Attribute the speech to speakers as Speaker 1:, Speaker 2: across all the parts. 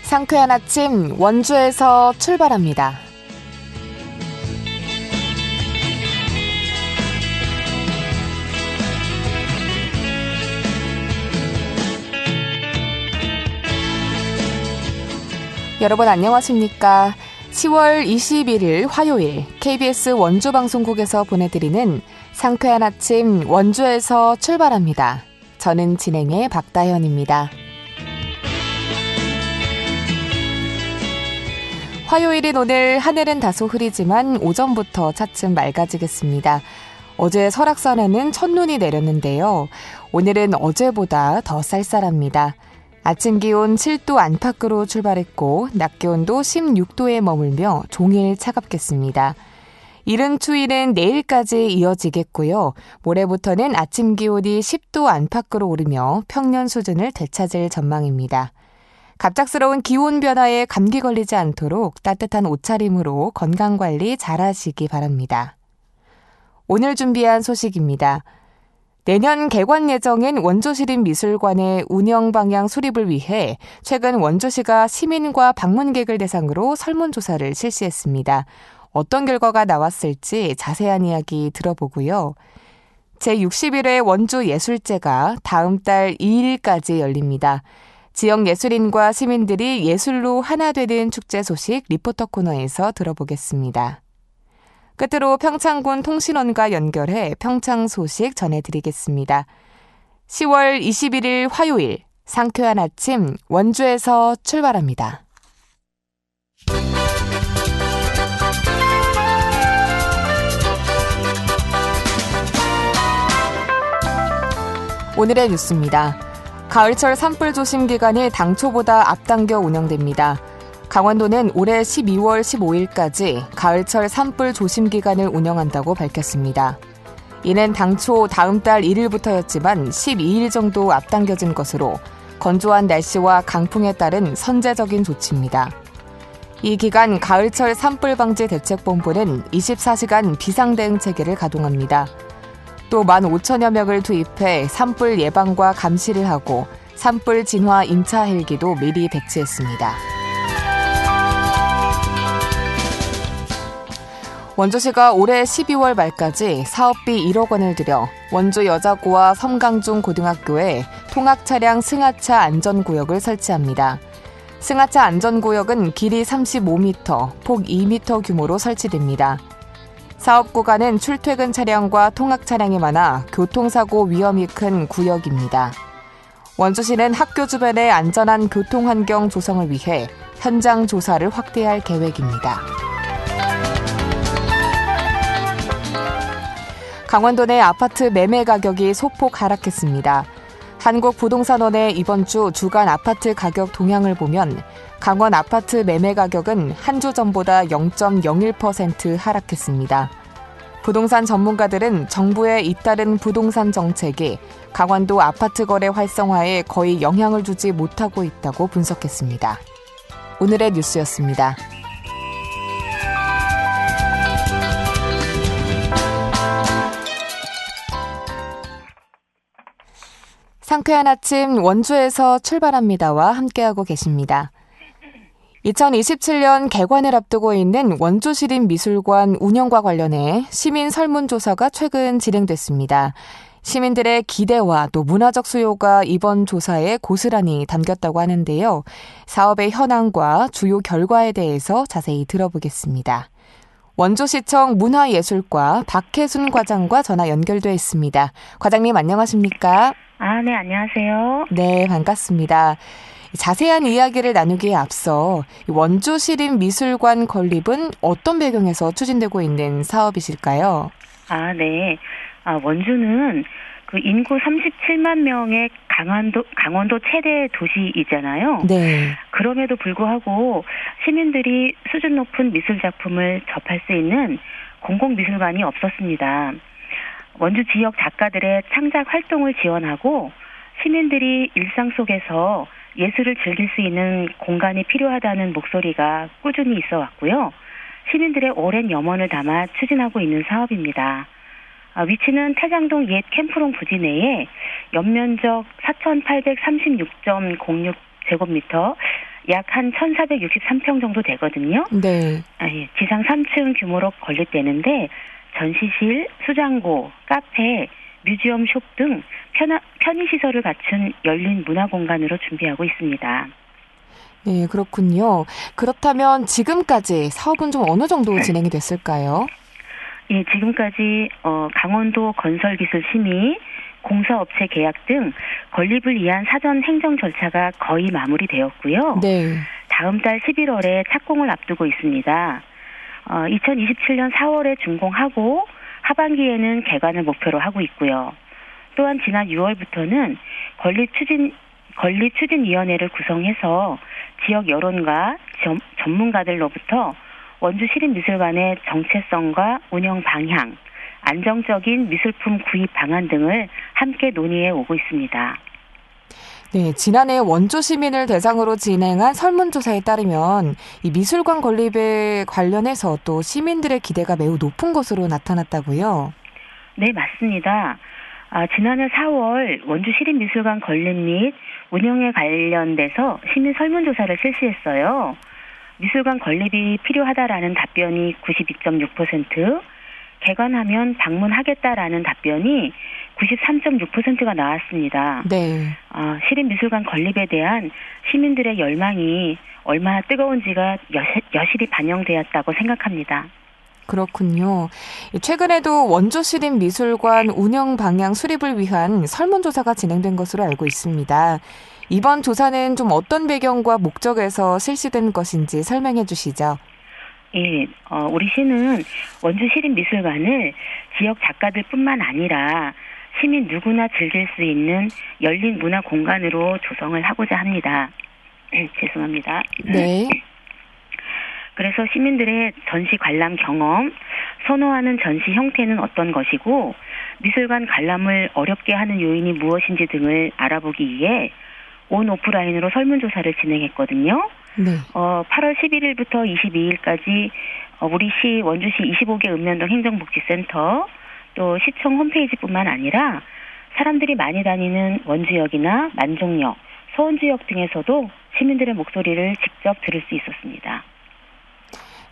Speaker 1: 상쾌한 아침 원주에서 출발합니다. 여러분 안녕하십니까? 10월 21일 화요일 KBS 원주방송국에서 보내드리는 상쾌한 아침 원주에서 출발합니다. 저는 진행의 박다현입니다. 화요일인 오늘 하늘은 다소 흐리지만 오전부터 차츰 맑아지겠습니다. 어제 설악산에는 첫눈이 내렸는데요. 오늘은 어제보다 더 쌀쌀합니다. 아침 기온 7도 안팎으로 출발했고 낮 기온도 16도에 머물며 종일 차갑겠습니다. 이른 추위는 내일까지 이어지겠고요. 모레부터는 아침 기온이 10도 안팎으로 오르며 평년 수준을 되찾을 전망입니다. 갑작스러운 기온 변화에 감기 걸리지 않도록 따뜻한 옷차림으로 건강관리 잘하시기 바랍니다. 오늘 준비한 소식입니다. 내년 개관 예정인 원주시립미술관의 운영 방향 수립을 위해 최근 원주시가 시민과 방문객을 대상으로 설문조사를 실시했습니다. 어떤 결과가 나왔을지 자세한 이야기 들어보고요. 제61회 원주예술제가 다음 달 2일까지 열립니다. 지역 예술인과 시민들이 예술로 하나 되는 축제 소식 리포터 코너에서 들어보겠습니다. 끝으로 평창군 통신원과 연결해 평창 소식 전해드리겠습니다. 10월 21일 화요일 상쾌한 아침 원주에서 출발합니다. 오늘의 뉴스입니다. 가을철 산불 조심 기간이 당초보다 앞당겨 운영됩니다. 강원도는 올해 12월 15일까지 가을철 산불 조심 기간을 운영한다고 밝혔습니다. 이는 당초 다음 달 1일부터였지만 12일 정도 앞당겨진 것으로 건조한 날씨와 강풍에 따른 선제적인 조치입니다. 이 기간 가을철 산불 방지 대책본부는 24시간 비상대응 체계를 가동합니다. 또 15,000여 명을 투입해 산불 예방과 감시를 하고 산불 진화 임차 헬기도 미리 배치했습니다. 원주시가 올해 12월 말까지 사업비 1억 원을 들여 원주 여자고와 섬강중 고등학교에 통학차량 승하차 안전구역을 설치합니다. 승하차 안전구역은 길이 35m, 폭 2m 규모로 설치됩니다. 사업 구간은 출퇴근 차량과 통학 차량이 많아 교통사고 위험이 큰 구역입니다. 원주시는 학교 주변의 안전한 교통환경 조성을 위해 현장 조사를 확대할 계획입니다. 강원도 내 아파트 매매 가격이 소폭 하락했습니다. 한국부동산원의 이번 주 주간 아파트 가격 동향을 보면 강원 아파트 매매 가격은 한 주 전보다 0.01% 하락했습니다. 부동산 전문가들은 정부의 잇따른 부동산 정책이 강원도 아파트 거래 활성화에 거의 영향을 주지 못하고 있다고 분석했습니다. 오늘의 뉴스였습니다. 상쾌한 아침 원주에서 출발합니다와 함께하고 계십니다. 2027년 개관을 앞두고 있는 원주시립미술관 운영과 관련해 시민 설문조사가 최근 진행됐습니다. 시민들의 기대와 또 문화적 수요가 이번 조사에 고스란히 담겼다고 하는데요. 사업의 현황과 주요 결과에 대해서 자세히 들어보겠습니다. 원주시청 문화예술과 박혜순 과장과 전화 연결돼 있습니다. 과장님 안녕하십니까?
Speaker 2: 네, 안녕하세요.
Speaker 1: 네, 반갑습니다. 자세한 이야기를 나누기에 앞서 원주시립미술관 건립은 어떤 배경에서 추진되고 있는 사업이실까요?
Speaker 2: 네. 원주는 그 인구 37만 명의 강원도 최대 도시이잖아요.
Speaker 1: 네.
Speaker 2: 그럼에도 불구하고 시민들이 수준 높은 미술 작품을 접할 수 있는 공공미술관이 없었습니다. 원주 지역 작가들의 창작 활동을 지원하고 시민들이 일상 속에서 예술을 즐길 수 있는 공간이 필요하다는 목소리가 꾸준히 있어 왔고요. 시민들의 오랜 염원을 담아 추진하고 있는 사업입니다. 위치는 태장동 옛 캠프롱 부지 내에 연면적 4,836.06제곱미터, 약 한 1,463평 정도 되거든요.
Speaker 1: 네.
Speaker 2: 지상 3층 규모로 건립되는데 전시실, 수장고, 카페, 뮤지엄 숍 등 편의시설을 갖춘 열린 문화공간으로 준비하고 있습니다.
Speaker 1: 네, 그렇군요. 그렇다면 지금까지 사업은 좀 어느 정도 진행이 됐을까요?
Speaker 2: 예, 지금까지 강원도 건설기술심의, 공사업체 계약 등 건립을 위한 사전 행정 절차가 거의 마무리되었고요.
Speaker 1: 네.
Speaker 2: 다음 달 11월에 착공을 앞두고 있습니다. 2027년 4월에 준공하고 하반기에는 개관을 목표로 하고 있고요. 또한 지난 6월부터는 건립추진위원회를 구성해서 지역 여론과 전문가들로부터 원주시립미술관의 정체성과 운영 방향, 안정적인 미술품 구입 방안 등을 함께 논의해 오고 있습니다.
Speaker 1: 네, 지난해 원주 시민을 대상으로 진행한 설문조사에 따르면 이 미술관 건립에 관련해서 또 시민들의 기대가 매우 높은 것으로 나타났다고요?
Speaker 2: 네, 맞습니다. 지난해 4월 원주시립미술관 건립 및 운영에 관련돼서 시민 설문조사를 실시했어요. 미술관 건립이 필요하다라는 답변이 92.6%, 개관하면 방문하겠다라는 답변이 93.6%가 나왔습니다.
Speaker 1: 네.
Speaker 2: 시립미술관 건립에 대한 시민들의 열망이 얼마나 뜨거운지가 여실히 반영되었다고 생각합니다.
Speaker 1: 그렇군요. 최근에도 원주시립미술관 운영 방향 수립을 위한 설문조사가 진행된 것으로 알고 있습니다. 이번 조사는 좀 어떤 배경과 목적에서 실시된 것인지 설명해 주시죠.
Speaker 2: 예, 우리 시는 원주시립미술관을 지역 작가들뿐만 아니라 시민 누구나 즐길 수 있는 열린 문화 공간으로 조성을 하고자 합니다. 죄송합니다.
Speaker 1: 네.
Speaker 2: 그래서 시민들의 전시 관람 경험, 선호하는 전시 형태는 어떤 것이고 미술관 관람을 어렵게 하는 요인이 무엇인지 등을 알아보기 위해 온 오프라인으로 설문조사를 진행했거든요.
Speaker 1: 네.
Speaker 2: 8월 11일부터 22일까지 우리 시 원주시 25개 읍면동 행정복지센터 또 시청 홈페이지뿐만 아니라 사람들이 많이 다니는 원주역이나 만종역, 서원주역 등에서도 시민들의 목소리를 직접 들을 수 있었습니다.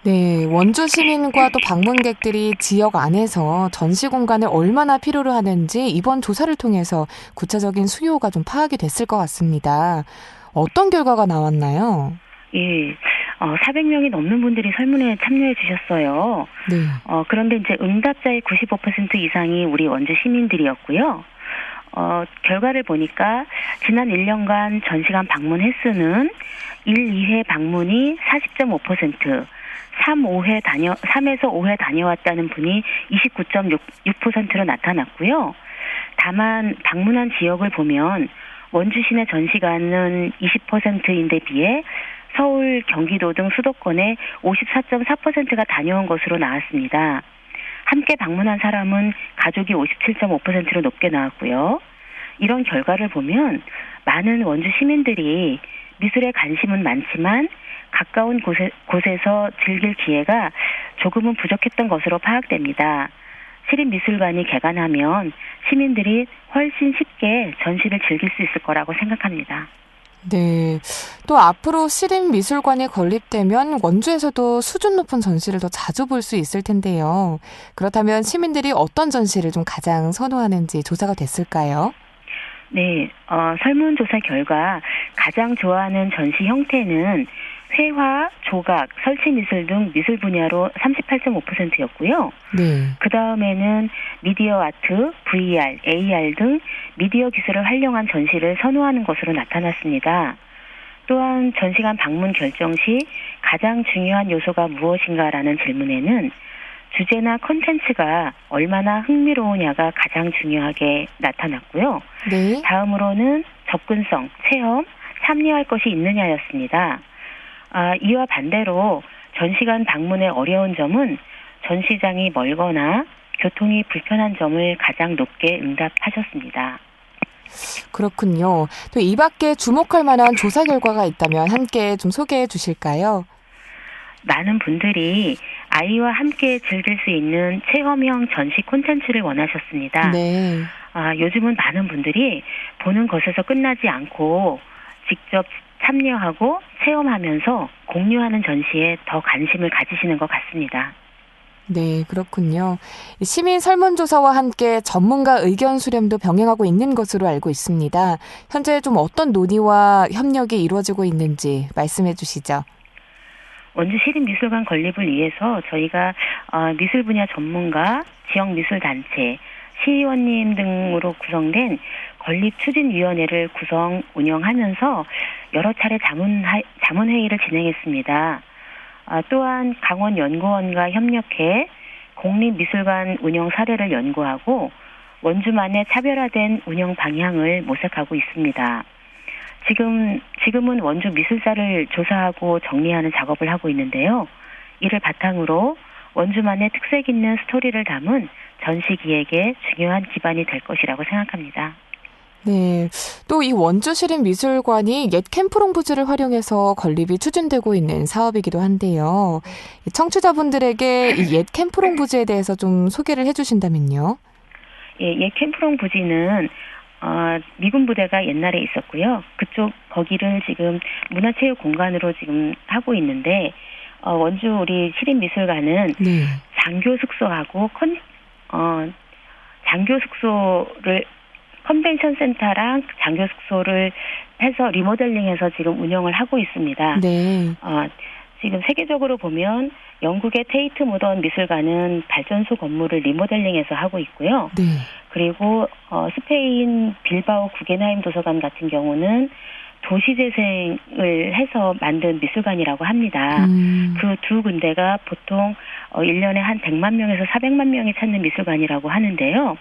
Speaker 1: 네, 원주 시민과 또 방문객들이 지역 안에서 전시 공간을 얼마나 필요로 하는지 이번 조사를 통해서 구체적인 수요가 좀 파악이 됐을 것 같습니다. 어떤 결과가 나왔나요?
Speaker 2: 예, 400명이 넘는 분들이 설문에 참여해 주셨어요.
Speaker 1: 네.
Speaker 2: 그런데 이제 응답자의 95% 이상이 우리 원주 시민들이었고요. 결과를 보니까 지난 1년간 전시관 방문 횟수는 1, 2회 방문이 40.5%, 3에서 5회 다녀왔다는 분이 29.6%로 나타났고요. 다만 방문한 지역을 보면 원주 시내 전시관은 20%인데 비해 서울, 경기도 등 수도권의 54.4%가 다녀온 것으로 나왔습니다. 함께 방문한 사람은 가족이 57.5%로 높게 나왔고요. 이런 결과를 보면 많은 원주 시민들이 미술에 관심은 많지만 가까운 곳에서 즐길 기회가 조금은 부족했던 것으로 파악됩니다. 시립미술관이 개관하면 시민들이 훨씬 쉽게 전시를 즐길 수 있을 거라고 생각합니다.
Speaker 1: 네. 또 앞으로 시립미술관이 건립되면 원주에서도 수준 높은 전시를 더 자주 볼 수 있을 텐데요. 그렇다면 시민들이 어떤 전시를 좀 가장 선호하는지 조사가 됐을까요?
Speaker 2: 네, 설문조사 결과 가장 좋아하는 전시 형태는 회화, 조각, 설치미술 등 미술 분야로 38.5%였고요.
Speaker 1: 네.
Speaker 2: 그 다음에는 미디어 아트, VR, AR 등 미디어 기술을 활용한 전시를 선호하는 것으로 나타났습니다. 또한 전시관 방문 결정 시 가장 중요한 요소가 무엇인가라는 질문에는 주제나 콘텐츠가 얼마나 흥미로우냐가 가장 중요하게 나타났고요.
Speaker 1: 네.
Speaker 2: 다음으로는 접근성, 체험, 참여할 것이 있느냐였습니다. 이와 반대로 전시관 방문의 어려운 점은 전시장이 멀거나 교통이 불편한 점을 가장 높게 응답하셨습니다.
Speaker 1: 그렇군요. 또 이 밖에 주목할 만한 조사 결과가 있다면 함께 좀 소개해 주실까요?
Speaker 2: 많은 분들이 아이와 함께 즐길 수 있는 체험형 전시 콘텐츠를 원하셨습니다.
Speaker 1: 네.
Speaker 2: 요즘은 많은 분들이 보는 것에서 끝나지 않고 직접 참여하고 체험하면서 공유하는 전시에 더 관심을 가지시는 것 같습니다.
Speaker 1: 네, 그렇군요. 시민 설문조사와 함께 전문가 의견 수렴도 병행하고 있는 것으로 알고 있습니다. 현재 좀 어떤 논의와 협력이 이루어지고 있는지 말씀해 주시죠.
Speaker 2: 원주 시립미술관 건립을 위해서 저희가 미술 분야 전문가, 지역미술단체, 시의원님 등으로 구성된 건립추진위원회를 구성, 운영하면서 여러 차례 자문회의를 진행했습니다. 또한 강원연구원과 협력해 공립미술관 운영 사례를 연구하고 원주만의 차별화된 운영 방향을 모색하고 있습니다. 지금은 원주 미술사를 조사하고 정리하는 작업을 하고 있는데요. 이를 바탕으로 원주만의 특색 있는 스토리를 담은 전시 기획에 중요한 기반이 될 것이라고 생각합니다.
Speaker 1: 네, 또 이 원주시립미술관이 옛 캠프롱 부지를 활용해서 건립이 추진되고 있는 사업이기도 한데요. 청취자분들에게 이 옛 캠프롱 부지에 대해서 좀 소개를 해주신다면요.
Speaker 2: 예, 옛 캠프롱 부지는 미군 부대가 옛날에 있었고요. 거기를 지금 문화체육 공간으로 지금 하고 있는데 원주 우리 시립미술관은
Speaker 1: 네.
Speaker 2: 장교 숙소하고 장교 숙소를 컨벤션 센터랑 장교 숙소를 해서 리모델링해서 지금 운영을 하고 있습니다.
Speaker 1: 네.
Speaker 2: 지금 세계적으로 보면 영국의 테이트 모던 미술관은 발전소 건물을 리모델링해서 하고 있고요.
Speaker 1: 네.
Speaker 2: 그리고 스페인 빌바오 구겐하임 도서관 같은 경우는 도시재생을 해서 만든 미술관이라고 합니다. 그 두 군데가 보통 1년에 한 100만 명에서 400만 명이 찾는 미술관이라고 하는데요.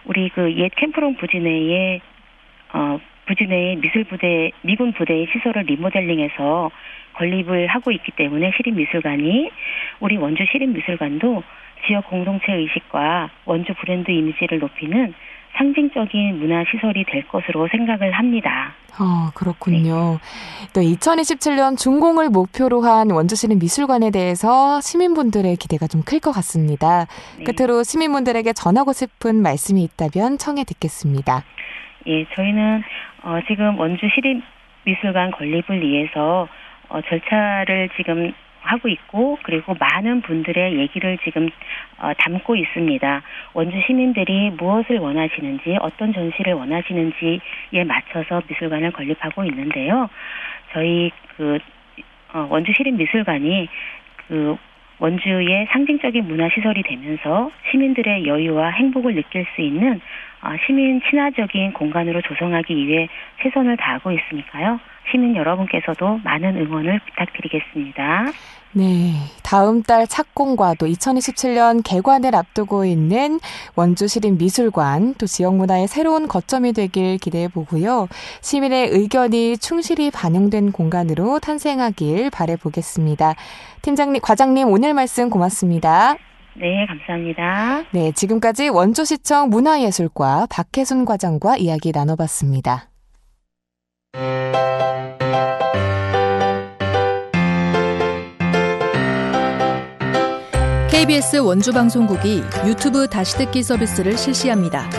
Speaker 2: 우리 그 옛 캠프롱 부지 내에 미군 부대의 시설을 리모델링해서 건립을 하고 있기 때문에 시립미술관이 우리 원주 시립미술관도 지역 공동체 의식과 원주 브랜드 이미지를 높이는 상징적인 문화시설이 될 것으로 생각을 합니다.
Speaker 1: 그렇군요. 네. 또 2027년 준공을 목표로 한 원주시립미술관에 대해서 시민분들의 기대가 좀 클 것 같습니다. 네. 끝으로 시민분들에게 전하고 싶은 말씀이 있다면 청해 듣겠습니다.
Speaker 2: 예, 저희는 지금 원주시립미술관 건립을 위해서 절차를 지금 하고 있고 그리고 많은 분들의 얘기를 지금 담고 있습니다. 원주 시민들이 무엇을 원하시는지 어떤 전시를 원하시는지에 맞춰서 미술관을 건립하고 있는데요. 저희 원주 시립미술관이 원주의 상징적인 문화시설이 되면서 시민들의 여유와 행복을 느낄 수 있는 시민 친화적인 공간으로 조성하기 위해 최선을 다하고 있으니까요. 시민 여러분께서도 많은 응원을 부탁드리겠습니다.
Speaker 1: 네, 다음 달 착공과 또 2027년 개관을 앞두고 있는 원주시립미술관, 또 지역문화의 새로운 거점이 되길 기대해 보고요. 시민의 의견이 충실히 반영된 공간으로 탄생하길 바라보겠습니다. 팀장님, 과장님 오늘 말씀 고맙습니다.
Speaker 2: 네, 감사합니다.
Speaker 1: 네, 지금까지 원주시청 문화예술과 박혜순 과장과 이야기 나눠봤습니다.
Speaker 3: KBS 원주방송국이 유튜브 다시 듣기 서비스를 실시합니다.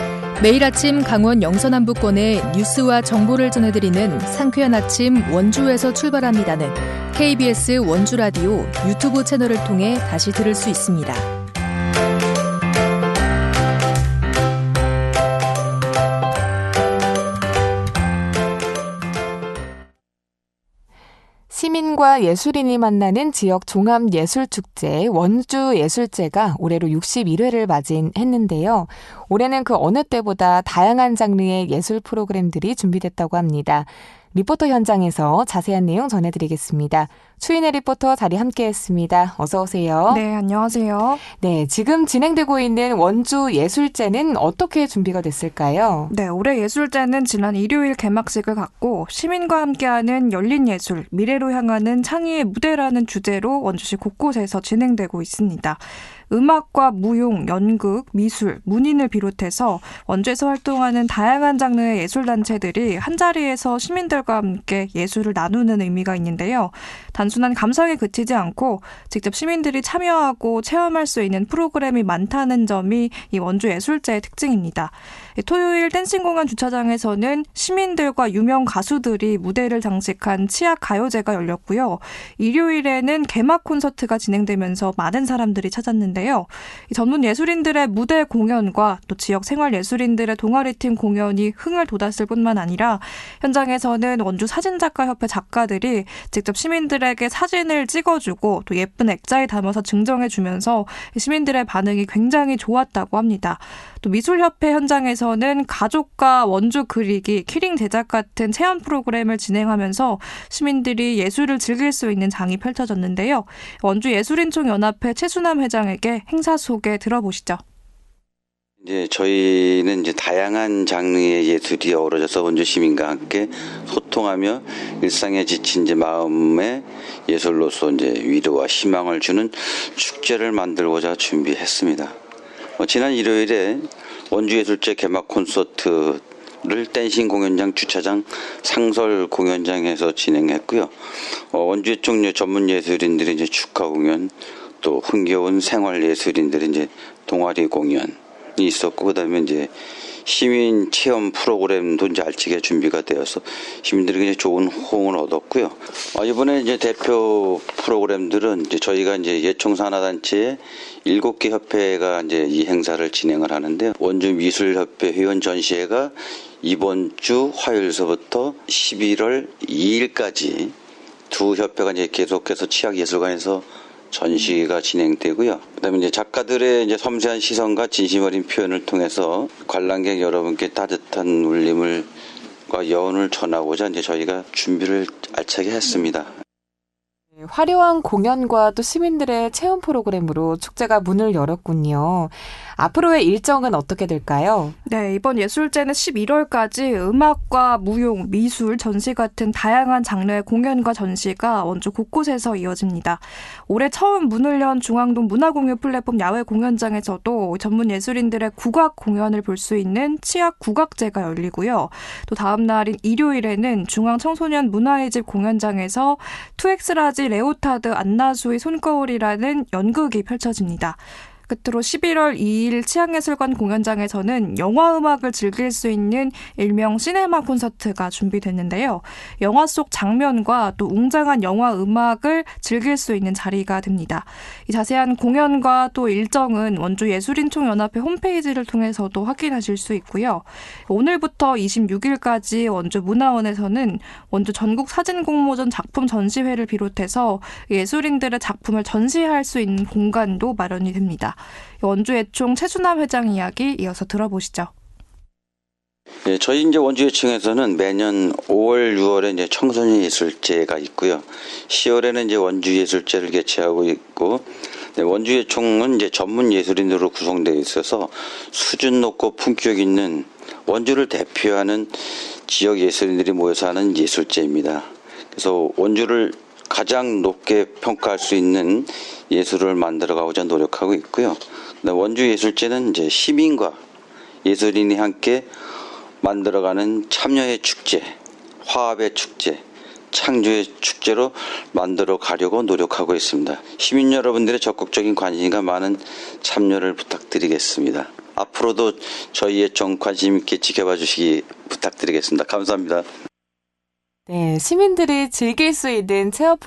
Speaker 3: 매일 아침 강원 영서남부권의 뉴스와 정보를 전해드리는 상쾌한 아침 원주에서 출발합니다는 KBS 원주라디오 유튜브 채널을 통해 다시 들을 수 있습니다.
Speaker 1: 시민과 예술인이 만나는 지역 종합예술축제 원주예술제가 올해로 61회를 맞이했는데요. 올해는 그 어느 때보다 다양한 장르의 예술 프로그램들이 준비됐다고 합니다. 리포터 현장에서 자세한 내용 전해드리겠습니다. 추인혜 리포터 자리 함께했습니다. 어서 오세요.
Speaker 4: 네, 안녕하세요.
Speaker 1: 네, 지금 진행되고 있는 원주 예술제는 어떻게 준비가 됐을까요?
Speaker 4: 네, 올해 예술제는 지난 일요일 개막식을 갖고 시민과 함께하는 열린 예술, 미래로 향하는 창의의 무대라는 주제로 원주시 곳곳에서 진행되고 있습니다. 음악과 무용, 연극, 미술, 문인을 비롯해서 원주에서 활동하는 다양한 장르의 예술단체들이 한자리에서 시민들과 함께 예술을 나누는 의미가 있는데요. 단순한 감상에 그치지 않고 직접 시민들이 참여하고 체험할 수 있는 프로그램이 많다는 점이 이 원주 예술제의 특징입니다. 토요일 댄싱 공연 주차장에서는 시민들과 유명 가수들이 무대를 장식한 치악 가요제가 열렸고요. 일요일에는 개막 콘서트가 진행되면서 많은 사람들이 찾았는데요. 전문 예술인들의 무대 공연과 또 지역 생활 예술인들의 동아리팀 공연이 흥을 돋았을 뿐만 아니라 현장에서는 원주 사진작가협회 작가들이 직접 시민들에게 사진을 찍어주고 또 예쁜 액자에 담아서 증정해주면서 시민들의 반응이 굉장히 좋았다고 합니다. 또 미술협회 현장에서는 가족과 원주 그리기, 키링 제작 같은 체험 프로그램을 진행하면서 시민들이 예술을 즐길 수 있는 장이 펼쳐졌는데요. 원주 예술인총연합회 최순남 회장에게 행사 소개 들어보시죠.
Speaker 5: 이제 저희는 이제 다양한 장르의 예술이 어우러져서 원주 시민과 함께 소통하며 일상에 지친 이제 마음의 예술로서 이제 위로와 희망을 주는 축제를 만들고자 준비했습니다. 지난 일요일에 원주예술제 개막 콘서트를 댄싱 공연장 주차장 상설 공연장에서 진행했고요. 원주의 쪽 전문 예술인들이 이제 축하 공연, 또 흥겨운 생활 예술인들이 이제 동아리 공연이 있었고, 그다음에 이제 시민 체험 프로그램도 이제 알차게 준비가 되어서 시민들에게 이제 좋은 호응을 얻었고요. 이번에 이제 대표 프로그램들은 이제 저희가 이제 예총산하단체의 7개 협회가 이제 이 행사를 진행을 하는데요. 원주 미술협회 회원 전시회가 이번 주 화요일서부터 11월 2일까지 두 협회가 이제 계속해서 치악예술관에서 전시가 진행되고요. 그다음에 이제 작가들의 이제 섬세한 시선과 진심 어린 표현을 통해서 관람객 여러분께 따뜻한 울림과 여운을 전하고자 이제 저희가 준비를 알차게 했습니다.
Speaker 1: 화려한 공연과 또 시민들의 체험 프로그램으로 축제가 문을 열었군요. 앞으로의 일정은 어떻게 될까요?
Speaker 4: 네, 이번 예술제는 11월까지 음악과 무용, 미술, 전시 같은 다양한 장르의 공연과 전시가 원주 곳곳에서 이어집니다. 올해 처음 문을 연 중앙동 문화공유 플랫폼 야외 공연장에서도 전문 예술인들의 국악 공연을 볼 수 있는 치악 국악제가 열리고요. 또 다음 날인 일요일에는 중앙청소년 문화의 집 공연장에서 2X라지 레오타드 안나수의 손거울이라는 연극이 펼쳐집니다. 끝으로 11월 2일 치악예술관 공연장에서는 영화 음악을 즐길 수 있는 일명 시네마 콘서트가 준비됐는데요. 영화 속 장면과 또 웅장한 영화 음악을 즐길 수 있는 자리가 됩니다. 이 자세한 공연과 또 일정은 원주 예술인총연합회 홈페이지를 통해서도 확인하실 수 있고요. 오늘부터 26일까지 원주 문화원에서는 원주 전국 사진공모전 작품 전시회를 비롯해서 예술인들의 작품을 전시할 수 있는 공간도 마련이 됩니다. 원주예총 최순남 회장 이야기 이어서 들어보시죠.
Speaker 5: 네, 저희 이제 원주예총에서는 매년 5월, 6월에 이제 청소년 예술제가 있고요. 10월에는 이제 원주예술제를 개최하고 있고, 네, 원주예총은 이제 전문 예술인으로 구성되어 있어서 수준 높고 품격 있는 원주를 대표하는 지역 예술인들이 모여서 하는 예술제입니다. 그래서 원주를 가장 높게 평가할 수 있는 예술을 만들어가고자 노력하고 있고요. 원주 예술제는 이제 시민과 예술인이 함께 만들어가는 참여의 축제, 화합의 축제, 창조의 축제로 만들어 가려고 노력하고 있습니다. 시민 여러분들의 적극적인 관심과 많은 참여를 부탁드리겠습니다. 앞으로도 저희 예총 관심 있게 지켜봐 주시기 부탁드리겠습니다. 감사합니다.
Speaker 1: 네, 시민들이 즐길 수 있는 체험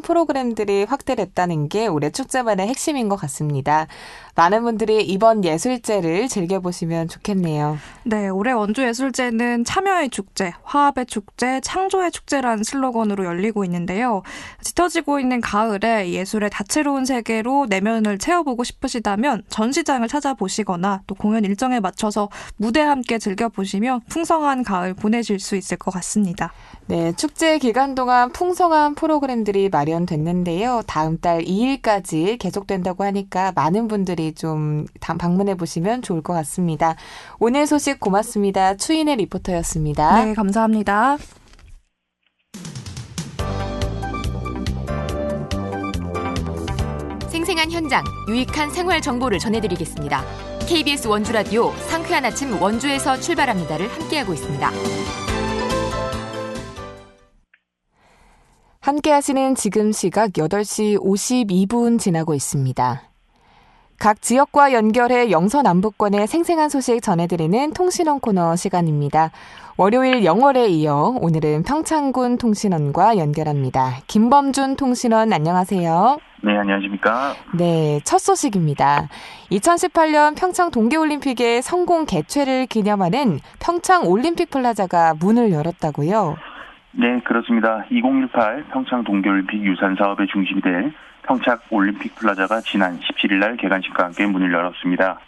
Speaker 1: 프로그램들이 확대됐다는 게 올해 축제만의 핵심인 것 같습니다. 많은 분들이 이번 예술제를 즐겨보시면 좋겠네요. 네,
Speaker 4: 올해 원주예술제는 참여의 축제, 화합의 축제, 창조의 축제라는 슬로건으로 열리고 있는데요. 짙어지고 있는 가을에 예술의 다채로운 세계로 내면을 채워보고 싶으시다면 전시장을 찾아보시거나 또 공연 일정에 맞춰서 무대 함께 즐겨보시면 풍성한 가을 보내실 수 있을 것 같습니다.
Speaker 1: 네, 축제 기간 동안 풍성한 프로그램들이 마련됐는데요. 다음 달 2일까지 계속된다고 하니까 많은 분들이 좀 방문해 보시면 좋을 것 같습니다. 오늘 소식 고맙습니다. 추인의 리포터였습니다.
Speaker 4: 네, 감사합니다.
Speaker 6: 생생한 현장, 유익한 생활 정보를 전해드리겠습니다. KBS 원주라디오 상쾌한 아침 원주에서 출발합니다를 함께하고 있습니다.
Speaker 1: 함께 하시는 지금 시각 8시 52분 지나고 있습니다. 각 지역과 연결해 영서남북권의 생생한 소식 전해드리는 통신원 코너 시간입니다. 월요일 영월에 이어 오늘은 평창군 통신원과 연결합니다. 김범준 통신원 안녕하세요.
Speaker 7: 네, 안녕하십니까.
Speaker 1: 네, 첫 소식입니다. 2018년 평창 동계올림픽의 성공 개최를 기념하는 평창 올림픽 플라자가 문을 열었다고요?
Speaker 7: 네, 그렇습니다. 2018 평창 동계올림픽 유산 사업의 중심이 될 평창 올림픽 플라자가 지난 17일 날 개관식과 함께 문을 열었습니다.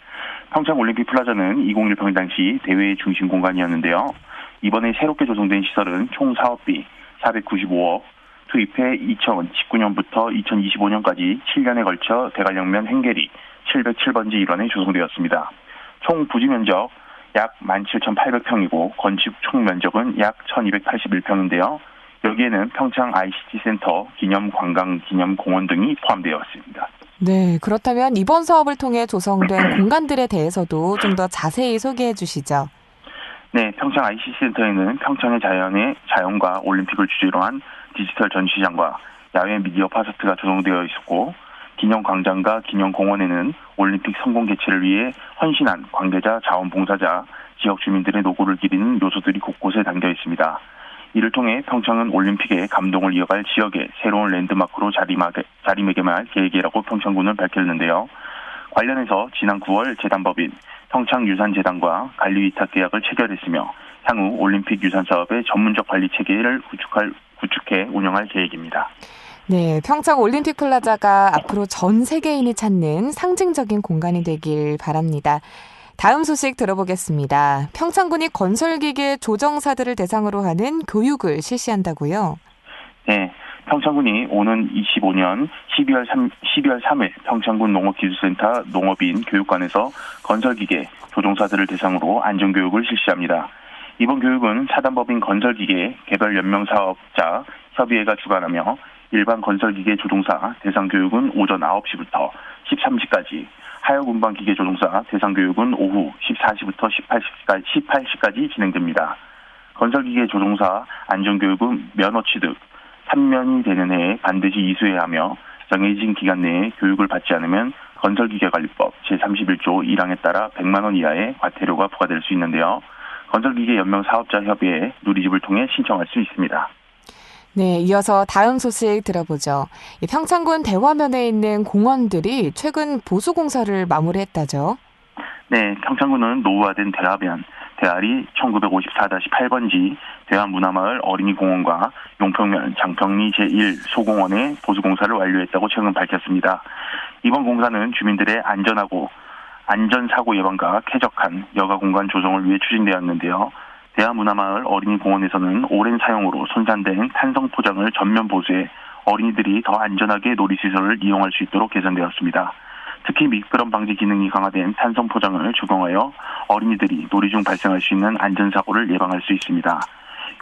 Speaker 7: 평창 올림픽 플라자는 2018 당시 대회의 중심 공간이었는데요. 이번에 새롭게 조성된 시설은 총 사업비 495억, 투입해 2019년부터 2025년까지 7년에 걸쳐 대관령면 행계리 707번지 일원에 조성되었습니다. 총 부지 면적 약 17,800평이고 건축 총 면적은 약 1,281평인데요. 여기에는 평창 ICT 센터, 기념관광, 기념공원 등이 포함되어 있습니다.
Speaker 1: 네, 그렇다면 이번 사업을 통해 조성된 공간들에 대해서도 좀 더 자세히 소개해 주시죠.
Speaker 7: 네, 평창 ICT 센터에는 평창의 자연과 올림픽을 주제로 한 디지털 전시장과 야외 미디어 파사트가 조성되어 있었고, 기념광장과 기념공원에는 올림픽 성공 개최를 위해 헌신한 관계자, 자원봉사자, 지역 주민들의 노고를 기리는 요소들이 곳곳에 담겨 있습니다. 이를 통해 평창은 올림픽의 감동을 이어갈 지역의 새로운 랜드마크로 자리매김할 계획이라고 평창군은 밝혔는데요. 관련해서 지난 9월 재단법인 평창유산재단과 관리위탁 계약을 체결했으며 향후 올림픽 유산 사업의 전문적 관리 체계를 구축해 운영할 계획입니다.
Speaker 1: 네, 평창 올림픽 플라자가 앞으로 전 세계인이 찾는 상징적인 공간이 되길 바랍니다. 다음 소식 들어보겠습니다. 평창군이 건설기계 조정사들을 대상으로 하는 교육을 실시한다고요?
Speaker 7: 네, 평창군이 오는 25년 12월 3일 평창군 농업기술센터 농업인 교육관에서 건설기계 조종사들을 대상으로 안전교육을 실시합니다. 이번 교육은 사단법인 건설기계 개별연명사업자 협의회가 주관하며 일반 건설기계 조종사 대상교육은 오전 9시부터 13시까지, 하역운반기계 조종사 대상교육은 오후 14시부터 18시까지 진행됩니다. 건설기계 조종사 안전교육은 면허 취득 3년이 되는 해에 반드시 이수해야 하며 정해진 기간 내에 교육을 받지 않으면 건설기계관리법 제31조 1항에 따라 100만 원 이하의 과태료가 부과될 수 있는데요. 건설기계 연명사업자협의회 누리집을 통해 신청할 수 있습니다.
Speaker 1: 네, 이어서 다음 소식 들어보죠. 평창군 대화면에 있는 공원들이 최근 보수공사를 마무리했다죠.
Speaker 7: 네, 평창군은 노후화된 대화면, 대아리 1954-8번지 대화문화마을 어린이공원과 용평면 장평리 제1 소공원의 보수공사를 완료했다고 최근 밝혔습니다. 이번 공사는 주민들의 안전사고 예방과 쾌적한 여가공간 조성을 위해 추진되었는데요. 대화문화마을 어린이공원에서는 오랜 사용으로 손상된 탄성 포장을 전면 보수해 어린이들이 더 안전하게 놀이시설을 이용할 수 있도록 개선되었습니다. 특히 미끄럼 방지 기능이 강화된 탄성 포장을 적용하여 어린이들이 놀이 중 발생할 수 있는 안전사고를 예방할 수 있습니다.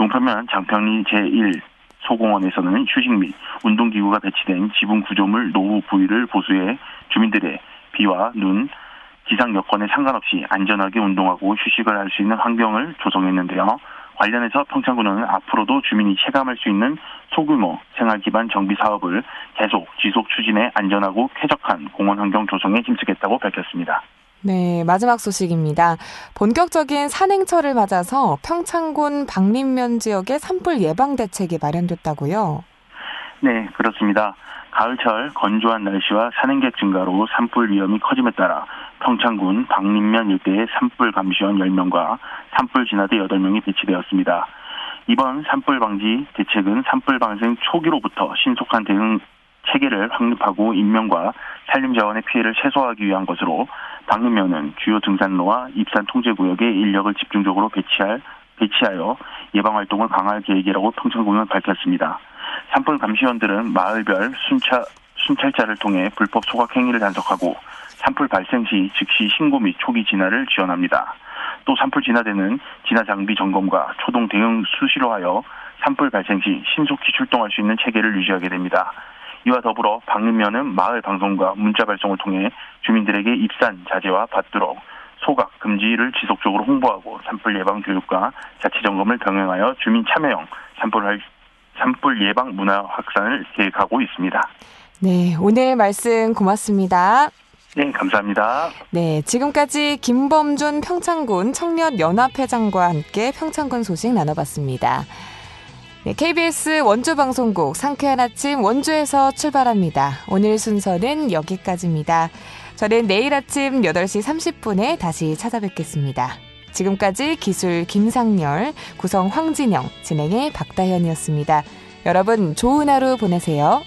Speaker 7: 용평면 장평리 제1 소공원에서는 휴식 및 운동기구가 배치된 지붕 구조물 노후 부위를 보수해 주민들의 비와 눈, 기상 여건에 상관없이 안전하게 운동하고 휴식을 할 수 있는 환경을 조성했는데요. 관련해서 평창군은 앞으로도 주민이 체감할 수 있는 소규모 생활 기반 정비 사업을 지속 추진해 안전하고 쾌적한 공원 환경 조성에 힘쓰겠다고 밝혔습니다.
Speaker 1: 네, 마지막 소식입니다. 본격적인 산행철을 맞아서 평창군 박림면 지역에 산불 예방 대책이 마련됐다고요?
Speaker 7: 네, 그렇습니다. 가을철 건조한 날씨와 산행객 증가로 산불 위험이 커짐에 따라 평창군 박림면 일대에 산불 감시원 10명과 산불 진화대 8명이 배치되었습니다. 이번 산불 방지 대책은 산불 발생 초기로부터 신속한 대응 체계를 확립하고 인명과 산림 자원의 피해를 최소화하기 위한 것으로 박림면은 주요 등산로와 입산 통제구역에 인력을 집중적으로 배치하여 예방 활동을 강화할 계획이라고 평창군은 밝혔습니다. 산불 감시원들은 마을별 순찰자를 통해 불법 소각 행위를 단속하고 산불 발생 시 즉시 신고 및 초기 진화를 지원합니다. 또 산불 진화대는 진화 장비 점검과 초동 대응 수시로 하여 산불 발생 시 신속히 출동할 수 있는 체계를 유지하게 됩니다. 이와 더불어 박림면은 마을 방송과 문자 발송을 통해 주민들에게 입산 자제와 받도록 소각 금지를 지속적으로 홍보하고 산불 예방 교육과 자체 점검을 병행하여 주민 참여형 산불 예방 문화 확산을 계획하고 있습니다.
Speaker 1: 네, 오늘 말씀 고맙습니다.
Speaker 7: 네, 감사합니다.
Speaker 1: 네, 지금까지 김범준 평창군 청년연합회장과 함께 평창군 소식 나눠봤습니다. 네, KBS 원주방송국 상쾌한 아침 원주에서 출발합니다. 오늘 순서는 여기까지입니다. 저는 내일 아침 8시 30분에 다시 찾아뵙겠습니다. 지금까지 기술 김상열, 구성 황진영, 진행의 박다현이었습니다. 여러분 좋은 하루 보내세요.